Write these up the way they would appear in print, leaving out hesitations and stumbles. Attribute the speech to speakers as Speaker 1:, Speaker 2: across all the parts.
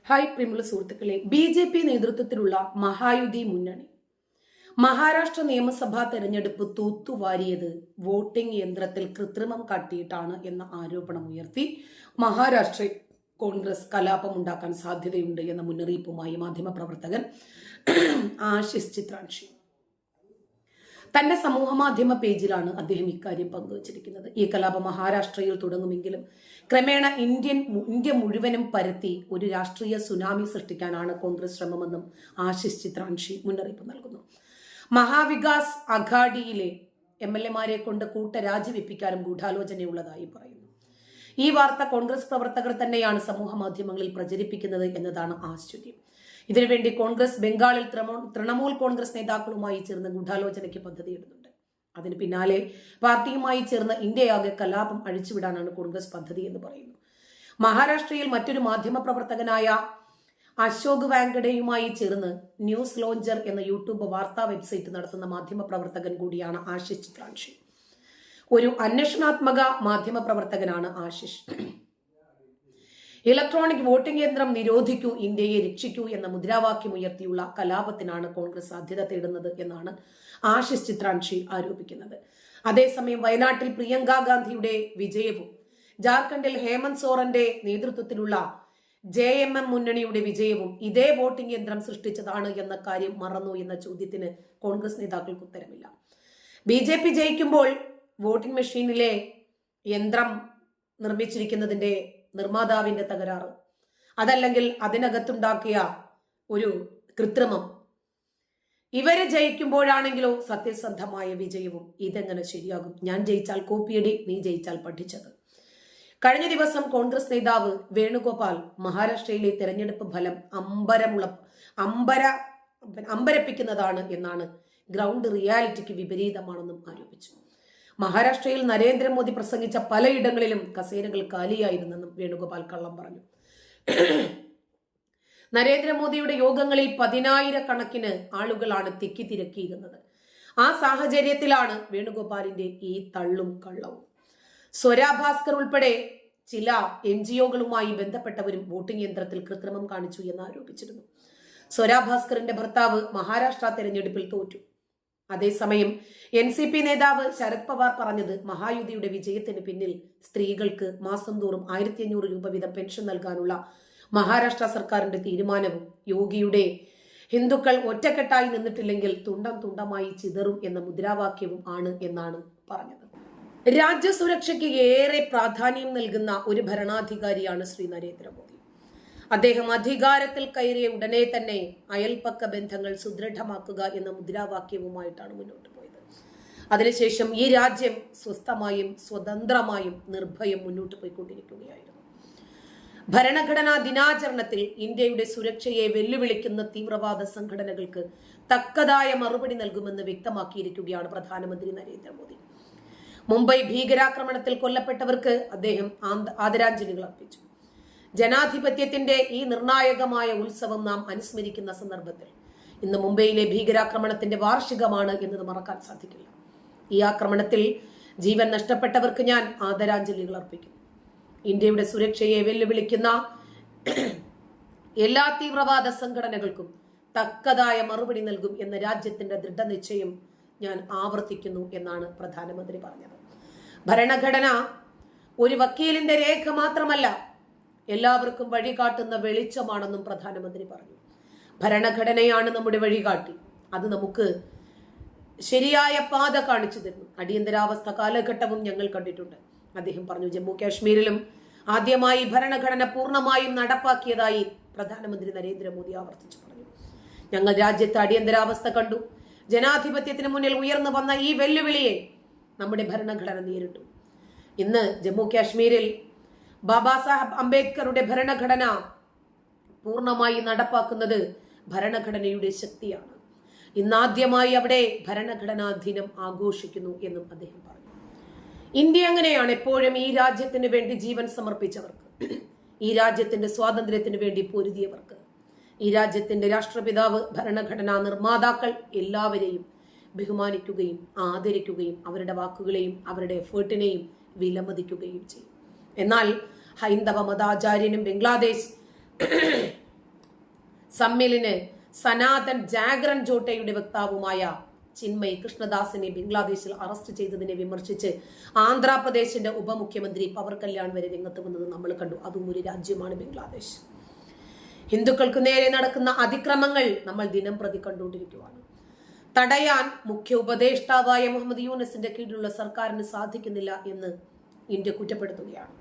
Speaker 1: Hi പ്രിയമുള്ള സുഹൃത്തുക്കളെ, BJP നേതൃത്വത്തിലുള്ള മഹായുതി മുന്നണി മഹാരാഷ്ട്ര നിയമസഭാ തെരഞ്ഞെടുപ്പ് തൂത്തുവാരിയത് വോട്ടിംഗ് യന്ത്രത്തിൽ കൃത്രിമം കാട്ടിയിട്ടാണ് എന്ന ആരോപണം ഉയർത്തി മഹാരാഷ്ട്രയിൽ കോൺഗ്രസ് കലാപമുണ്ടാക്കാൻ സാധ്യതയുണ്ട് എന്ന മുന്നറിയിപ്പുമായി മാധ്യമപ്രവർത്തകൻ ആശിഷ് ചിത്രാൻഷി തന്റെ സമൂഹമാധ്യമ പേജിലാണ് അദ്ദേഹം ഇക്കാര്യം പങ്കുവച്ചിരിക്കുന്നത്. ഈ കലാപം മഹാരാഷ്ട്രയിൽ തുടങ്ങുമെങ്കിലും ക്രമേണ ഇന്ത്യ മുഴുവനും പരത്തി ഒരു രാഷ്ട്രീയ സുനാമി സൃഷ്ടിക്കാനാണ് കോൺഗ്രസ് ശ്രമമെന്നും ആശിഷ് ചിത്രാൻഷി മുന്നറിയിപ്പ് നൽകുന്നു. മഹാവികാസ് അഘാഡിയിലെ MLA-മാരെ കൊണ്ട് കൂട്ടരാജിവെപ്പിക്കാനും ഗൂഢാലോചനയുള്ളതായി പറയുന്നു. ഈ വാർത്ത കോൺഗ്രസ് പ്രവർത്തകർ തന്നെയാണ് സമൂഹ മാധ്യമങ്ങളിൽ പ്രചരിപ്പിക്കുന്നത് എന്നതാണ് ആശ്ചര്യം. ഇതിനുവേണ്ടി കോൺഗ്രസ് ബംഗാളിൽ തൃണമൂൽ കോൺഗ്രസ് നേതാക്കളുമായി ചേർന്ന് ഗൂഢാലോചനയ്ക്ക് പദ്ധതിയിടുന്നുണ്ട്. അതിന് പിന്നാലെ പാർട്ടിയുമായി ചേർന്ന് ഇന്ത്യയാകെ കലാപം അഴിച്ചുവിടാനാണ് കോൺഗ്രസ് പദ്ധതി എന്ന് പറയുന്നു. മഹാരാഷ്ട്രയിൽ മറ്റൊരു മാധ്യമ പ്രവർത്തകനായ അശോക് വാങ്കഡെയുമായി ചേർന്ന് ന്യൂസ് ലോഞ്ചർ എന്ന യൂട്യൂബ് വാർത്താ വെബ്സൈറ്റ് നടത്തുന്ന മാധ്യമ പ്രവർത്തകൻ കൂടിയാണ് ആശിഷ് ചിത്രാൻഷി. ഒരു അന്വേഷണാത്മക മാധ്യമ പ്രവർത്തകനാണ് ആശിഷ്. ഇലക്ട്രോണിക് വോട്ടിംഗ് യന്ത്രം നിരോധിക്കൂ, ഇന്ത്യയെ രക്ഷിക്കൂ എന്ന മുദ്രാവാക്യം ഉയർത്തിയുള്ള കലാപത്തിനാണ് കോൺഗ്രസ് സാധ്യത തേടുന്നത് എന്നാണ് ആശിഷ് ചിത്രാൻഷി ആരോപിക്കുന്നത്. അതേസമയം വയനാട്ടിൽ പ്രിയങ്ക ഗാന്ധിയുടെ വിജയവും ജാർഖണ്ഡിൽ ഹേമന്ത് സോറന്റെ നേതൃത്വത്തിലുള്ള JMM മുന്നണിയുടെ വിജയവും ഇതേ വോട്ടിംഗ് യന്ത്രം സൃഷ്ടിച്ചതാണ് എന്ന കാര്യം മറന്നു എന്ന ചോദ്യത്തിന് കോൺഗ്രസ് നേതാക്കൾക്ക് ഉത്തരമില്ല. BJP ജയിക്കുമ്പോൾ വോട്ടിംഗ് മെഷീനിലെ യന്ത്രം നിർമ്മിച്ചിരിക്കുന്നതിന്റെ നിർമ്മാതാവിന്റെ തകരാറ്, അതല്ലെങ്കിൽ അതിനകത്തുണ്ടാക്കിയ ഒരു കൃത്രിമം. ഇവര് ജയിക്കുമ്പോഴാണെങ്കിലോ സത്യസന്ധമായ വിജയവും. ഇതെങ്ങനെ ശരിയാകും? ഞാൻ ജയിച്ചാൽ കോപ്പിയടി, നീ ജയിച്ചാൽ പഠിച്ചത്. കഴിഞ്ഞ ദിവസം കോൺഗ്രസ് നേതാവ് വേണുഗോപാൽ മഹാരാഷ്ട്രയിലെ തെരഞ്ഞെടുപ്പ് ഫലം അമ്പരപ്പിക്കുന്നതാണ് എന്നാണ്, ഗ്രൗണ്ട് റിയാലിറ്റിക്ക് വിപരീതമാണെന്നും ആരോപിച്ചു. മഹാരാഷ്ട്രയിൽ നരേന്ദ്രമോദി പ്രസംഗിച്ച പലയിടങ്ങളിലും കസേരകൾ കാലിയായിരുന്നെന്നും വേണുഗോപാൽ കള്ളം പറഞ്ഞു. നരേന്ദ്രമോദിയുടെ യോഗങ്ങളിൽ 10,000-കണക്കിന് ആളുകളാണ് തിക്കിത്തിരക്കിയിരുന്നത്. ആ സാഹചര്യത്തിലാണ് വേണുഗോപാലിന്റെ ഈ തള്ളും കള്ളവും. സ്വരാ ഭാസ്കർ ഉൾപ്പെടെ ചില NGO-കളുമായി ബന്ധപ്പെട്ടവരും വോട്ടിംഗ് യന്ത്രത്തിൽ കൃത്രിമം കാണിച്ചു എന്ന് ആരോപിച്ചിരുന്നു. സ്വരാ ഭാസ്കറിന്റെ ഭർത്താവ് മഹാരാഷ്ട്ര തെരഞ്ഞെടുപ്പിൽ തോറ്റു. അതേസമയം NCP നേതാവ് ശരത് പവാർ പറഞ്ഞത് മഹായുതിയുടെ വിജയത്തിന് പിന്നിൽ സ്ത്രീകൾക്ക് മാസം തോറും 1,500 രൂപ വീതം പെൻഷൻ നൽകാനുള്ള മഹാരാഷ്ട്ര സർക്കാരിന്റെ തീരുമാനവും യോഗിയുടെ ഹിന്ദുക്കൾ ഒറ്റക്കെട്ടായി നിന്നിട്ടില്ലെങ്കിൽ തുണ്ടം തുണ്ടമായി ചിതറും എന്ന മുദ്രാവാക്യവും ആണ് എന്നാണ് പറഞ്ഞത്. രാജ്യസുരക്ഷയ്ക്ക് ഏറെ പ്രാധാന്യം നൽകുന്ന ഒരു ഭരണാധികാരിയാണ് ശ്രീ നരേന്ദ്രമോദി. അദ്ദേഹം അധികാരത്തിൽ കയറിയ ഉടനെ തന്നെ അയൽപക്ക ബന്ധങ്ങൾ സുദൃഢമാക്കുക എന്ന മുദ്രാവാക്യവുമായിട്ടാണ് മുന്നോട്ട് പോയത്. അതിനുശേഷം ഈ രാജ്യം സ്വസ്ഥമായും സ്വതന്ത്രമായും നിർഭയം മുന്നോട്ട് പോയിക്കൊണ്ടിരിക്കുകയായിരുന്നു. ഭരണഘടനാ ദിനാചരണത്തിൽ ഇന്ത്യയുടെ സുരക്ഷയെ വെല്ലുവിളിക്കുന്ന തീവ്രവാദ സംഘടനകൾക്ക് തക്കതായ മറുപടി നൽകുമെന്ന് വ്യക്തമാക്കിയിരിക്കുകയാണ് പ്രധാനമന്ത്രി നരേന്ദ്രമോദി. മുംബൈ ഭീകരാക്രമണത്തിൽ കൊല്ലപ്പെട്ടവർക്ക് അദ്ദേഹം ആദരാഞ്ജലികൾ അർപ്പിച്ചു. ജനാധിപത്യത്തിന്റെ ഈ നിർണായകമായ ഉത്സവം നാം അനുസ്മരിക്കുന്ന സന്ദർഭത്തിൽ ഇന്ന് മുംബൈയിലെ ഭീകരാക്രമണത്തിന്റെ വാർഷികമാണ് എന്നത് മറക്കാൻ സാധിക്കില്ല. ഈ ആക്രമണത്തിൽ ജീവൻ നഷ്ടപ്പെട്ടവർക്ക് ഞാൻ ആദരാഞ്ജലികൾ അർപ്പിക്കുന്നു. ഇന്ത്യയുടെ സുരക്ഷയെ വെല്ലുവിളിക്കുന്ന എല്ലാ തീവ്രവാദ സംഘടനകൾക്കും തക്കതായ മറുപടി നൽകും എന്ന രാജ്യത്തിന്റെ ദൃഢനിശ്ചയം ഞാൻ ആവർത്തിക്കുന്നു എന്നാണ് പ്രധാനമന്ത്രി പറഞ്ഞത്. ഭരണഘടന ഒരു വക്കീലിന്റെ രേഖ മാത്രമല്ല, എല്ലാവർക്കും വഴികാട്ടുന്ന വെളിച്ചമാണെന്നും പ്രധാനമന്ത്രി പറഞ്ഞു. ഭരണഘടനയാണ് നമ്മുടെ വഴികാട്ടി. അത് നമുക്ക് ശരിയായ പാത കാണിച്ചു തരുന്നു. അടിയന്തരാവസ്ഥ കാലഘട്ടവും ഞങ്ങൾ കണ്ടിട്ടുണ്ട്, അദ്ദേഹം പറഞ്ഞു. ജമ്മു കാശ്മീരിലും ആദ്യമായി ഭരണഘടന പൂർണ്ണമായും നടപ്പാക്കിയതായി പ്രധാനമന്ത്രി നരേന്ദ്രമോദി ആവർത്തിച്ചു പറഞ്ഞു. ഞങ്ങൾ രാജ്യത്ത് അടിയന്തരാവസ്ഥ കണ്ടു. ജനാധിപത്യത്തിന് മുന്നിൽ ഉയർന്നു വന്ന ഈ വെല്ലുവിളിയെ നമ്മുടെ ഭരണഘടന നേരിട്ടു. ഇന്ന് ജമ്മു കാശ്മീരിൽ ബാബാ സാഹബ് അംബേദ്കറുടെ ഭരണഘടന പൂർണ്ണമായി നടപ്പാക്കുന്നത് ഭരണഘടനയുടെ ശക്തിയാണ്. ഇന്നാദ്യമായി അവിടെ ഭരണഘടനാ ദിനം ആഘോഷിക്കുന്നു എന്നും അദ്ദേഹം പറഞ്ഞു. ഇന്ത്യ അങ്ങനെയാണ്. എപ്പോഴും ഈ രാജ്യത്തിന് വേണ്ടി ജീവൻ സമർപ്പിച്ചവർക്ക്, ഈ രാജ്യത്തിന്റെ സ്വാതന്ത്ര്യത്തിന് വേണ്ടി പൊരുതിയവർക്ക്, ഈ രാജ്യത്തിന്റെ രാഷ്ട്രപിതാവ്, ഭരണഘടനാ നിർമ്മാതാക്കൾ എല്ലാവരെയും ബഹുമാനിക്കുകയും ആദരിക്കുകയും അവരുടെ വാക്കുകളെയും അവരുടെ എഫേർട്ടിനെയും വിലമതിക്കുകയും ചെയ്യും. എന്നാൽ ഹൈന്ദവ മതാചാര്യനും ബംഗ്ലാദേശ് സമ്മേളന് സനാതൻ ജാഗ്രൻ ജോട്ടയുടെ വക്താവുമായ ചിന്മയ് കൃഷ്ണദാസിനെ ബംഗ്ലാദേശിൽ അറസ്റ്റ് ചെയ്തതിനെ വിമർശിച്ച് ആന്ധ്രാപ്രദേശിന്റെ ഉപമുഖ്യമന്ത്രി പവർ കല്യാൺ വരെ രംഗത്ത് വന്നത് നമ്മൾ കണ്ടു. അതും ഒരു രാജ്യമാണ് ബംഗ്ലാദേശ്. ഹിന്ദുക്കൾക്ക് നേരെ നടക്കുന്ന അതിക്രമങ്ങൾ നമ്മൾ ദിനം പ്രതി കണ്ടുകൊണ്ടിരിക്കുകയാണ്. തടയാൻ മുഖ്യ ഉപദേഷ്ടാവായ മുഹമ്മദ് യൂനസിന്റെ കീഴിലുള്ള സർക്കാരിന് സാധിക്കുന്നില്ല എന്ന് ഇന്ത്യ കുറ്റപ്പെടുത്തുകയാണ്.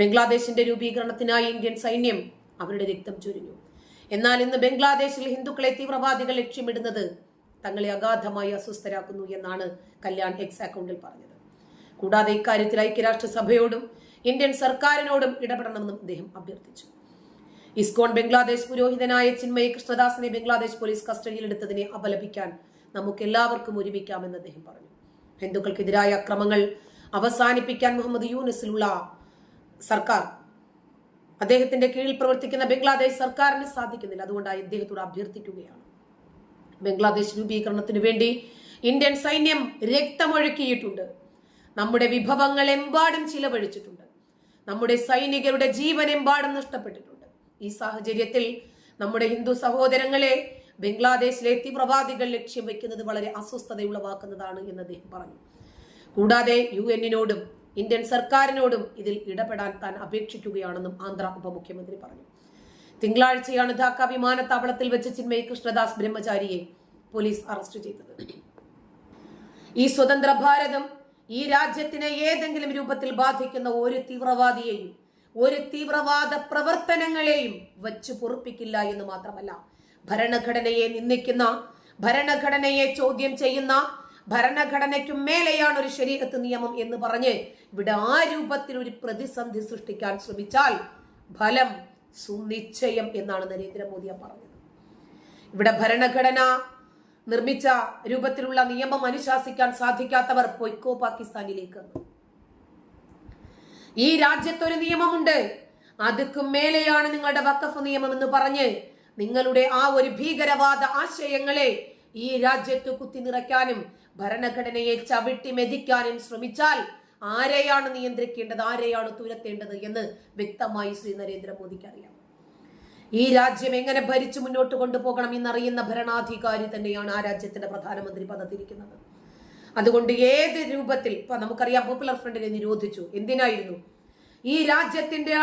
Speaker 1: ബംഗ്ലാദേശിന്റെ രൂപീകരണത്തിനായി ഇന്ത്യൻ സൈന്യം അവരുടെ രക്തം ചൊരിഞ്ഞു. എന്നാൽ ഇന്ന് ബംഗ്ലാദേശിൽ ഹിന്ദുക്കളെ തീവ്രവാദികൾ ലക്ഷ്യമിടുന്നത് തങ്ങളെ അഗാധമായി അസ്വസ്ഥരാക്കുന്നു എന്നാണ് കല്യാൺ എക്സ് അക്കൗണ്ടിൽ പറഞ്ഞത്. കൂടാതെ ഇക്കാര്യത്തിൽ ഐക്യരാഷ്ട്രസഭയോടും ഇന്ത്യൻ സർക്കാരിനോടും ഇടപെടണമെന്നും അദ്ദേഹം അഭ്യർത്ഥിച്ചു. ഇസ്കോൺ ബംഗ്ലാദേശ് പുരോഹിതനായ ചിന്മയ് കൃഷ്ണദാസിനെ ബംഗ്ലാദേശ് പോലീസ് കസ്റ്റഡിയിലെടുത്തതിനെ അപലപിക്കാൻ നമുക്ക് എല്ലാവർക്കും ഒരുമിക്കാമെന്ന് അദ്ദേഹം പറഞ്ഞു. ഹിന്ദുക്കൾക്കെതിരായ അക്രമങ്ങൾ അവസാനിപ്പിക്കാൻ മുഹമ്മദ് യൂനസിലുള്ള സർക്കാർ, അദ്ദേഹത്തിന്റെ കീഴിൽ പ്രവർത്തിക്കുന്ന ബംഗ്ലാദേശ് സർക്കാരിന് സാധിക്കുന്നില്ല. അതുകൊണ്ടായി അദ്ദേഹത്തോട് അഭ്യർത്ഥിക്കുകയാണ്. ബംഗ്ലാദേശ് രൂപീകരണത്തിന് വേണ്ടി ഇന്ത്യൻ സൈന്യം രക്തമൊഴുക്കിയിട്ടുണ്ട്. നമ്മുടെ വിഭവങ്ങൾ എമ്പാടും ചിലവഴിച്ചിട്ടുണ്ട്. നമ്മുടെ സൈനികരുടെ ജീവൻ എമ്പാടും നഷ്ടപ്പെട്ടിട്ടുണ്ട്. ഈ സാഹചര്യത്തിൽ നമ്മുടെ ഹിന്ദു സഹോദരങ്ങളെ ബംഗ്ലാദേശിലെ തീവ്രവാദികൾ ലക്ഷ്യം വെക്കുന്നത് വളരെ അസ്വസ്ഥതയുളവാക്കുന്നതാണ് എന്ന് അദ്ദേഹം പറഞ്ഞു. കൂടാതെ UN-നോടും ഇന്ത്യൻ സർക്കാരിനോടും ഇതിൽ ഇടപെടാൻ താൻ അപേക്ഷിക്കുകയാണെന്നും ആന്ധ്ര ഉപമുഖ്യമന്ത്രി പറഞ്ഞു. തിങ്കളാഴ്ചയാണ് ധാക്ക വിമാനത്താവളത്തിൽ വെച്ച് ചിന്മയ് കൃഷ്ണദാസ് ബ്രഹ്മചാരിയെ പോലീസ് അറസ്റ്റ് ചെയ്തത്. ഈ സ്വതന്ത്ര ഭാരതം ഈ രാജ്യത്തിനെ ഏതെങ്കിലും രൂപത്തിൽ ബാധിക്കുന്ന ഒരു തീവ്രവാദിയെയും ഒരു തീവ്രവാദ പ്രവർത്തനങ്ങളെയും വച്ചു പൊറുപ്പിക്കില്ല എന്ന് മാത്രമല്ല, ഭരണഘടനയെ നിന്ദിക്കുന്ന, ഭരണഘടനയെ ചോദ്യം ചെയ്യുന്ന, ഭരണഘടനയ്ക്കും മേലെയാണ് ഒരു ശരീഅത്ത് നിയമം എന്ന് പറഞ്ഞ് ഇവിടെ ആ രൂപത്തിൽ ഒരു പ്രതിസന്ധി സൃഷ്ടിക്കാൻ ശ്രമിച്ചാൽ ഫലം സുനിശ്ചയം എന്നാണ് നരേന്ദ്രമോദി പറഞ്ഞത്. ഇവിടെ ഭരണഘടന നിർമ്മിച്ച രൂപത്തിലുള്ള നിയമം അനുശാസിക്കാൻ സാധിക്കാത്തവർ പൊയ്ക്കോ പാകിസ്ഥാനിലേക്ക്. ഈ രാജ്യത്തൊരു നിയമമുണ്ട്, അതുക്കും മേലെയാണ് നിങ്ങളുടെ വഖഫ് നിയമം എന്ന് പറഞ്ഞ് നിങ്ങളുടെ ആ ഒരു ഭീകരവാദ ആശയങ്ങളെ ഈ രാജ്യത്ത് കുത്തി നിറയ്ക്കാനും ഭരണഘടനയെ ചവിട്ടി മെതിക്കാനും ശ്രമിച്ചാൽ ആരെയാണ് നിയന്ത്രിക്കേണ്ടത്, ആരെയാണ് തുരത്തേണ്ടത് എന്ന് വ്യക്തമായി ശ്രീ നരേന്ദ്രമോദിക്ക് അറിയാം. ഈ രാജ്യം എങ്ങനെ ഭരിച്ചു മുന്നോട്ട് കൊണ്ടുപോകണം എന്നറിയുന്ന ഭരണാധികാരി തന്നെയാണ് ആ രാജ്യത്തിന്റെ പ്രധാനമന്ത്രി പദത്തിരിക്കുന്നത്. അതുകൊണ്ട് ഏത് രൂപത്തിൽ ഇപ്പൊ നമുക്കറിയാം, പോപ്പുലർ ഫ്രണ്ടിനെ നിരോധിച്ചു. എന്തിനായിരുന്നു? ഈ രാജ്യത്തിന്റെ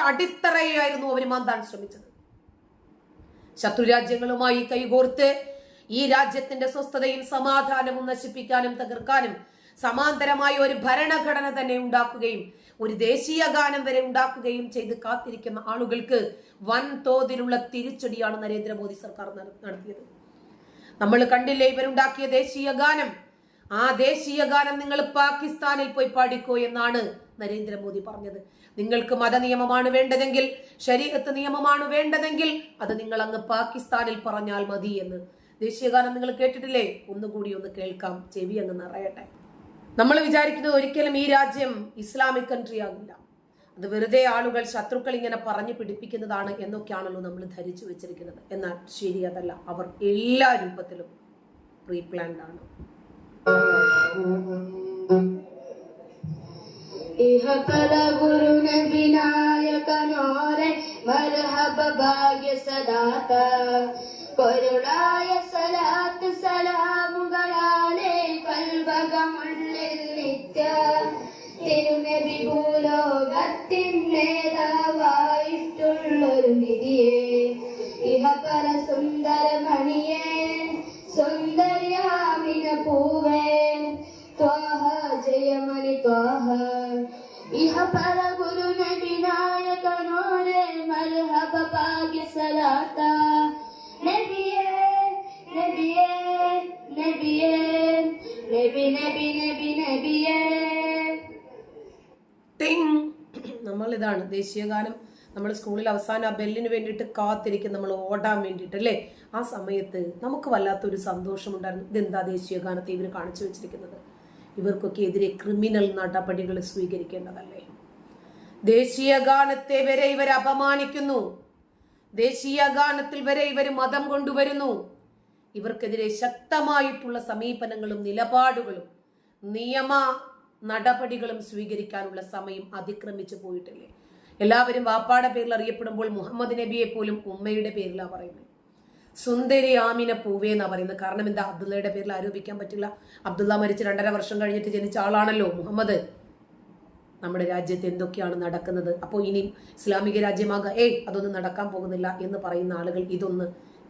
Speaker 1: അടിത്തറയായിരുന്നു അവർ മാന്താൻ ശ്രമിച്ചത്. ശത്രുരാജ്യങ്ങളുമായി കൈകോർത്ത് ഈ രാജ്യത്തിന്റെ സ്വസ്ഥതയും സമാധാനവും നശിപ്പിക്കാനും തകർക്കാനും സമാന്തരമായ ഒരു ഭരണഘടന തന്നെ ഉണ്ടാക്കുകയും ഒരു ദേശീയ ഗാനം വരെ ഉണ്ടാക്കുകയും ചെയ്ത് കാത്തിരിക്കുന്ന ആളുകൾക്ക് വൻതോതിലുള്ള തിരിച്ചടിയാണ് നരേന്ദ്രമോദി സർക്കാർ നടത്തിയത്. നമ്മൾ കണ്ടില്ലേ ഇവരുണ്ടാക്കിയ ദേശീയ ഗാനം. ആ ദേശീയ ഗാനം നിങ്ങൾ പാകിസ്ഥാനിൽ പോയി പാടിക്കോ എന്നാണ് നരേന്ദ്രമോദി പറഞ്ഞത്. നിങ്ങൾക്ക് മതനിയമമാണ് വേണ്ടതെങ്കിൽ, ശരീഅത്ത് നിയമമാണ് വേണ്ടതെങ്കിൽ അത് നിങ്ങൾ അങ്ങ് പാകിസ്ഥാനിൽ പറഞ്ഞാൽ മതി എന്ന്. ദേശീയഗാനം നിങ്ങൾ കേട്ടിട്ടില്ലേ? ഒന്നുകൂടി ഒന്ന് കേൾക്കാം, ചെവി അങ്ങ് നിറയട്ടെ. നമ്മൾ വിചാരിക്കുന്നത് ഒരിക്കലും ഈ രാജ്യം ഇസ്ലാമിക് കൺട്രി ആകില്ല. അത് വെറുതെ ആളുകൾ, ശത്രുക്കൾ ഇങ്ങനെ പറഞ്ഞു പിടിപ്പിക്കുന്നതാണ് എന്നൊക്കെയാണല്ലോ നമ്മൾ ധരിച്ചു വെച്ചിരിക്കുന്നത്. എന്നാൽ ശരി, അതല്ല. അവർ എല്ലാ രൂപത്തിലും പ്രീ പ്ലാൻഡ് ആണ്.
Speaker 2: പൊരുളായ സലാത്ത് സലാമുകളാലേ കൽബകമുള്ളിൽ നിത്യ തിരുനബി ഭൂലോകത്തിൻ നേതാവായിട്ടുള്ളൊരു നിധിയെ ഇഹപര സുന്ദര മണിയെ സുന്ദര്യാമിന പൂവേ ത്വാഹ ജയമണി ത്വാഹ ഇഹപര ഗുരു നബി നായകനോരെ മർഹബ ഭാഗ്യ സലാത്ത നബിയേ നബിയേ നബിയേ നബി നബി നബി നബിയേ.
Speaker 1: നമ്മളിതാണ് ദേശീയഗാനം. നമ്മൾ സ്കൂളിൽ അവസാനം ആ ബെല്ലിന് വേണ്ടിയിട്ട് കാത്തിരിക്കും, നമ്മൾ ഓടാൻ വേണ്ടിയിട്ട് അല്ലേ. ആ സമയത്ത് നമുക്ക് വല്ലാത്തൊരു സന്തോഷമുണ്ടായിരുന്നു. ഇതെന്താ ദേശീയഗാനത്തെ ഇവർ കാണിച്ചു വെച്ചിരിക്കുന്നത്? ഇവർക്കൊക്കെ എതിരെ ക്രിമിനൽ നടപടികൾ സ്വീകരിക്കേണ്ടതല്ലേ? ദേശീയഗാനത്തെ വരെ ഇവർ അപമാനിക്കുന്നു. ദേശീയഗാനത്തിൽ വരെ ഇവർ മതം കൊണ്ടുവരുന്നു. ഇവർക്കെതിരെ ശക്തമായിട്ടുള്ള സമീപനങ്ങളും നിലപാടുകളും നിയമ നടപടികളും സ്വീകരിക്കാനുള്ള സമയം അതിക്രമിച്ചു പോയിട്ടില്ലേ? എല്ലാവരും വാപ്പാടെ പേരിൽ അറിയപ്പെടുമ്പോൾ മുഹമ്മദ് നബിയെ പോലും ഉമ്മയുടെ പേരിലാണ് പറയുന്നത്. സുന്ദരി ആമിന പൂവേ എന്നാ പറയുന്നത്. കാരണം എന്താ? അബ്ദുള്ളയുടെ പേരിൽ ആരോപിക്കാൻ പറ്റില്ല. അബ്ദുള്ള മരിച്ച് 2.5 വർഷം കഴിഞ്ഞിട്ട് ജനിച്ച ആളാണല്ലോ മുഹമ്മദ്. നമ്മുടെ രാജ്യത്ത് എന്തൊക്കെയാണ് നടക്കുന്നത്? അപ്പോൾ ഇനി ഇസ്ലാമിക രാജ്യമാകാം, അതൊന്നും നടക്കാൻ പോകുന്നില്ല എന്ന് പറയുന്ന ആളുകൾ ഇതൊന്ന്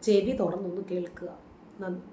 Speaker 1: ചെവി തുറന്നൊന്ന് കേൾക്കുക. നന്ദി.